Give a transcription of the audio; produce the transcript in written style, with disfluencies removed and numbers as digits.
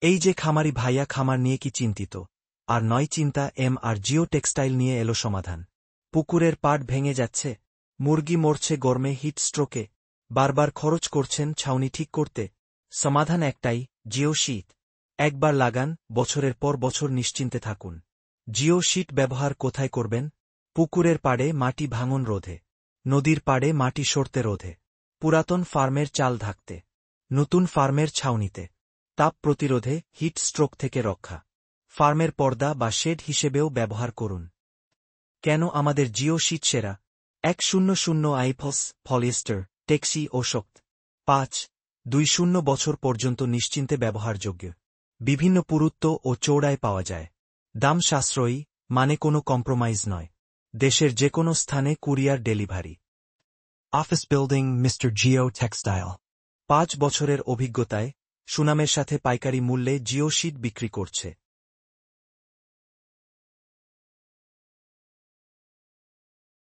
এই যে খামারি ভাইয়া খামার নিয়ে কি চিন্তিত, আর নয় চিন্তা আর জিও টেক্সটাইল নিয়ে এলো সমাধান। পুকুরের পাড় ভেঙে যাচ্ছে, মুরগি মরছে গরমে হিট স্ট্রোকে, বারবার খরচ করছেন ছাউনি ঠিক করতে। সমাধান একটাই, জিও শীট। একবার লাগান, বছরের পর বছর নিশ্চিন্তে থাকুন। জিও শীট ব্যবহার কোথায় করবেন? পুকুরের পাড়ে মাটি ভাঙন রোধে, নদীর পাড়ে মাটি সরতে রোধে, পুরাতন ফার্মের চাল ঢাকতে, নতুন ফার্মের ছাউনিতে, তাপ প্রতিরোধে, হিট স্ট্রোক থেকে রক্ষা। ফার্মের পর্দা বা শেড হিসেবেও ব্যবহার করুন। কেন আমাদের জিও শীট সেরা? 100 আইপস পলিয়েস্টার, টেক্সি ও শক্ত। 5-20 বছর পর্যন্ত নিশ্চিন্তে ব্যবহারযোগ্য। বিভিন্ন পুরুত্ব ও চৌড়ায় পাওয়া যায়। দাম সাশ্রয়ী, মানে কোনো কম্প্রোমাইজ নয়। দেশের যে কোনো স্থানে courier delivery. Office building mister geo textile. 5 বছরের অভিজ্ঞতায় সুনামের সাথে পাইকারি মূল্যে জিও শীট বিক্রি করছে।